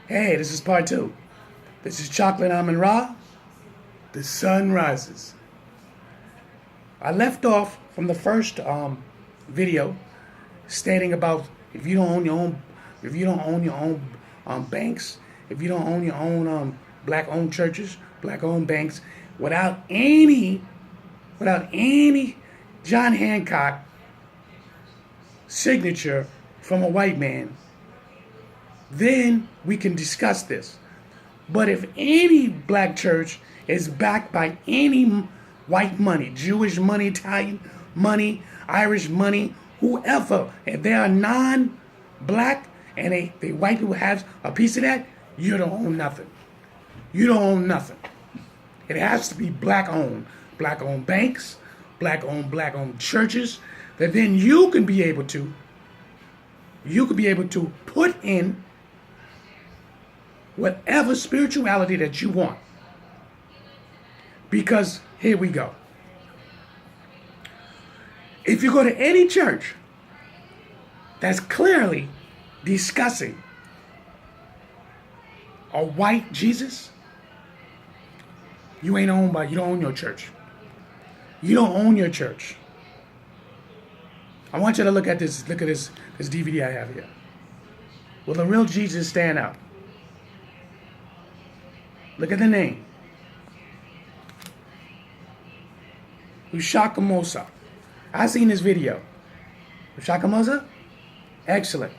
Hey, this is part two. This is Chocolate AMUN-RA. The sun rises. I left off from the first video stating about if you don't own your own, banks, if you don't own your own black-owned churches, black-owned banks, without any John Hancock signature from a white man, then we can discuss this. But if any black church is backed by any white money, Jewish money, Italian money, Irish money, whoever, if they are non-black and the white people have a piece of that, you don't own nothing. You don't own nothing. It has to be black-owned. Black-owned banks, black-owned churches, that then you can be able to put in whatever spirituality that you want. Because here we go. If you go to any church that's clearly discussing a white Jesus, you don't own your church. You don't own your church. I want you to look at this DVD I have here. Will the real Jesus stand out? Look at the name. Ushaka Mosa. I seen this video. Ushaka Mosa? Excellent.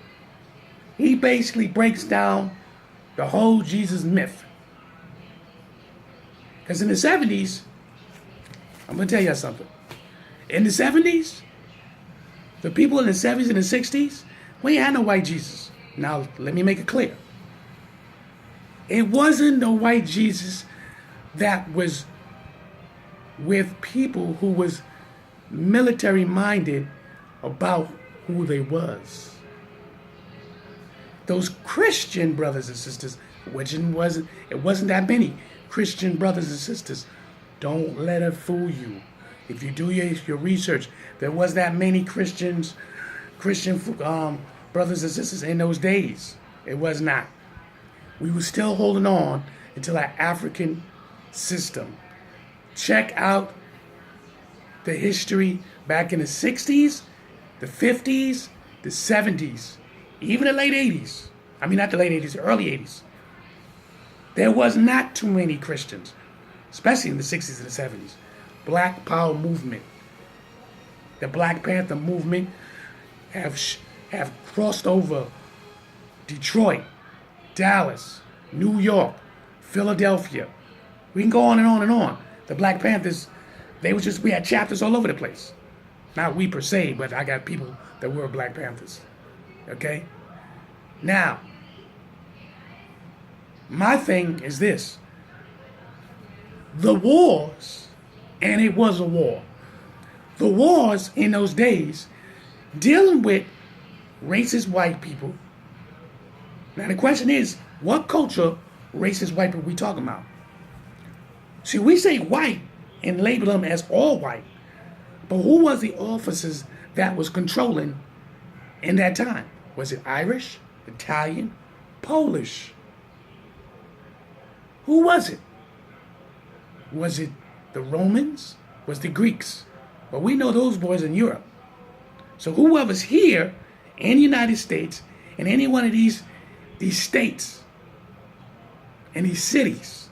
He basically breaks down the whole Jesus myth. Because in the 70s, I'm going to tell you something. In the 70s, the people in the 70s and the 60s, we ain't had no white Jesus. Now, let me make it clear. It wasn't the white Jesus that was with people who was military minded about who they was. Those Christian brothers and sisters, which it wasn't that many Christian brothers and sisters. Don't let it fool you. If you do your research, there was that many Christian brothers and sisters in those days. It was not. We were still holding on until our African system. Check out the history back in the 60s, the 50s, the 70s, even the late 80s. I mean, not the late 80s, the early 80s. There was not too many Christians, especially in the 60s and the 70s. Black Power movement, the Black Panther movement have crossed over Detroit, Dallas, New York, Philadelphia. We can go on and on and on. The Black Panthers, we had chapters all over the place. Not we per se, but I got people that were Black Panthers. Okay? Now, my thing is this. The wars, and it was a war. The wars in those days, dealing with racist white people. Now the question is, what culture racist white people we talking about? See, we say white and label them as all white. But who was the officers that was controlling in that time? Was it Irish, Italian, Polish? Who was it? Was it the Romans? Was the Greeks? But we know those boys in Europe. So whoever's here in the United States, in any one of these states and these cities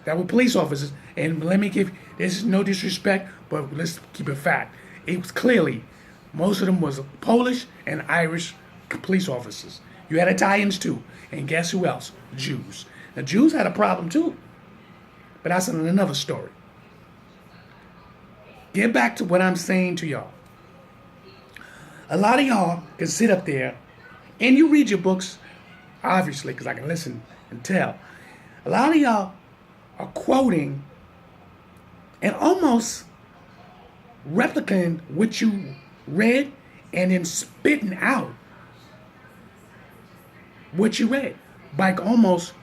that were police officers, and let me give, this is no disrespect, but let's keep it fact. It was clearly, most of them was Polish and Irish police officers. You had Italians too, and guess who else? Jews. The Jews had a problem too, but that's another story. Get back to what I'm saying to y'all. A lot of y'all can sit up there, and you read your books, obviously, because I can listen and tell. A lot of y'all are quoting and almost replicating what you read and then spitting out what you read. Like almost,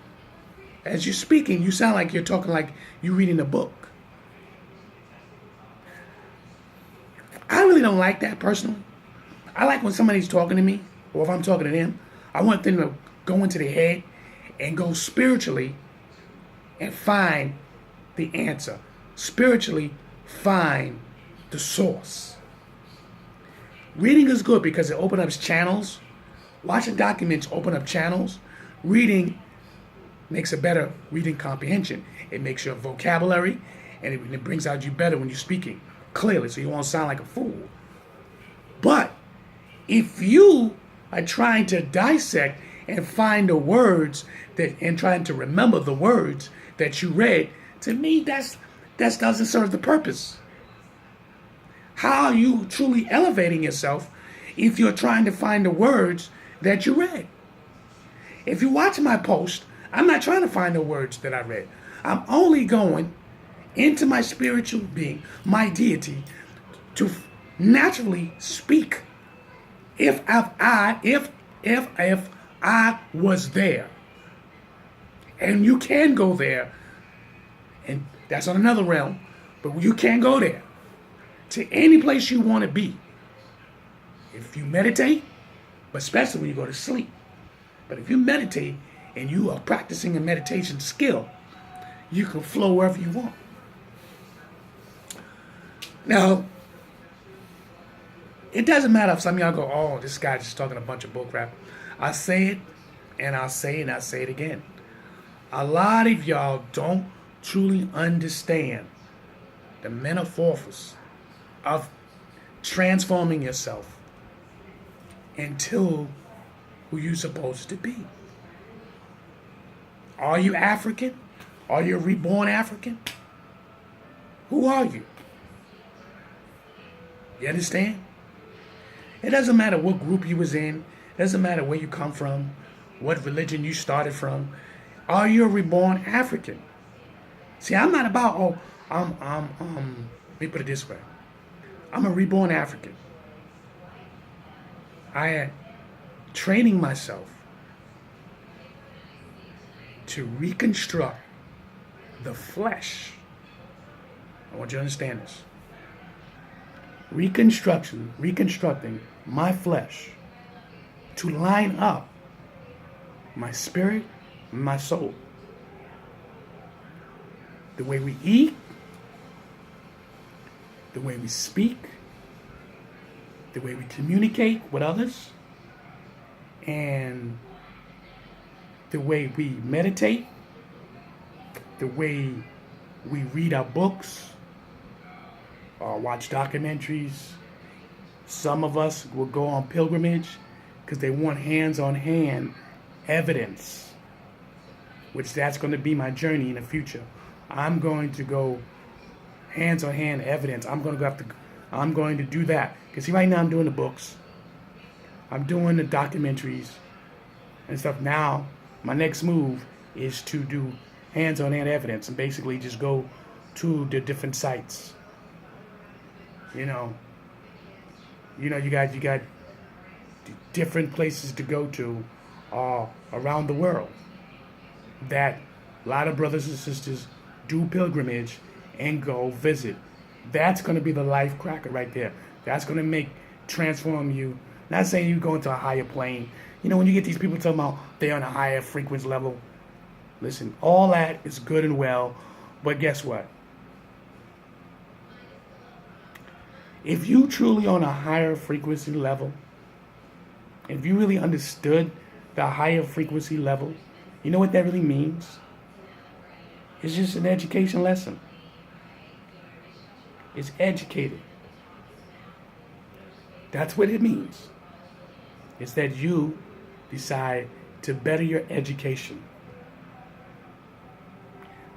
as you're speaking, you sound like you're talking like you're reading a book. I really don't like that personally. I like when somebody's talking to me, or if I'm talking to them, I want them to go into their head and go spiritually and find the answer. Spiritually find the source. Reading is good because it opens up channels. Watching documents open up channels. Reading makes a better reading comprehension. It makes your vocabulary, and it brings out you better when you're speaking clearly, so you won't sound like a fool. But if you are trying to dissect and find the words and trying to remember the words that you read, to me that doesn't serve the purpose. How are you truly elevating yourself if you're trying to find the words that you read? If you watch my post, I'm not trying to find the words that I read. I'm only going into my spiritual being, my deity, to naturally speak. If I was there, and you can go there, and that's on another realm, but you can go there to any place you want to be. If you meditate, but especially when you go to sleep. But if you meditate and you are practicing a meditation skill, you can flow wherever you want. Now, it doesn't matter if some of y'all go, oh, this guy's just talking a bunch of bullcrap. I say it, and I'll say it, and I'll say it again. A lot of y'all don't truly understand the metamorphosis of transforming yourself into who you're supposed to be. Are you African? Are you a reborn African? Who are you? You understand? It doesn't matter what group you was in. It doesn't matter where you come from, what religion you started from. Are you a reborn African? See, I'm not about, let me put it this way. I'm a reborn African. I am training myself to reconstruct the flesh. I want you to understand this. Reconstructing my flesh to line up my spirit and my soul. The way we eat, the way we speak, the way we communicate with others, and the way we meditate, the way we read our books, or watch documentaries. Some of us will go on pilgrimage because they want hands-on-hand evidence, which that's going to be my journey in the future. I'm going to go hands-on-hand evidence. I'm going to do that. Because see, right now I'm doing the books. I'm doing the documentaries and stuff. Now, my next move is to do hands-on-hand evidence and basically just go to the different sites. You got different places to go to around the world that a lot of brothers and sisters do pilgrimage and go visit. That's going to be the life cracker right there. That's going to transform you. Not saying you go into a higher plane. When you get these people talking about they're on a higher frequency level, listen, all that is good and well, but guess what? If you truly on a higher frequency level, if you really understood the higher frequency level, you know what that really means? It's just an education lesson. It's educated. That's what it means. It's that you decide to better your education.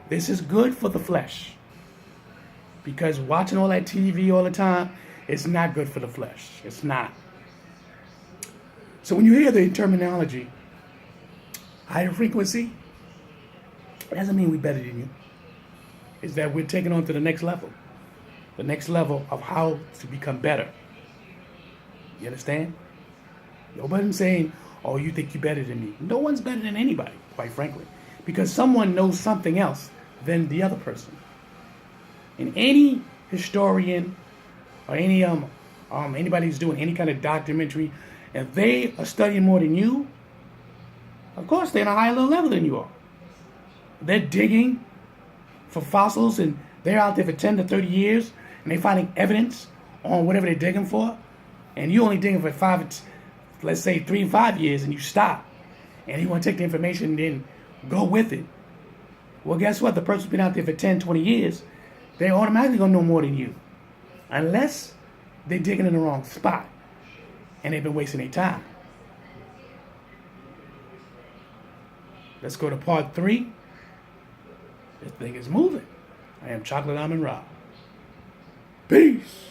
This is good for the flesh. Because watching all that TV all the time, it's not good for the flesh. It's not. So when you hear the terminology, higher frequency, it doesn't mean we're better than you. It's that we're taking on to the next level. The next level of how to become better. You understand? Nobody's saying, oh, you think you're better than me. No one's better than anybody, quite frankly. Because someone knows something else than the other person. And any historian or any anybody who's doing any kind of documentary, if they are studying more than you, Of course, they're on a higher level than you are. They're digging for fossils, and they're out there for 10 to 30 years, and they're finding evidence on whatever they're digging for, and you only digging for let's say 3 and 5 years, and you stop, and you want to take the information and then go with it. Well, guess what? The person's been out there for 10, 20 years, they're automatically going to know more than you, unless they're digging in the wrong spot, and they've been wasting their time. Let's go to part 3. This thing is moving. I am Chocolate AMUN-RA. Peace.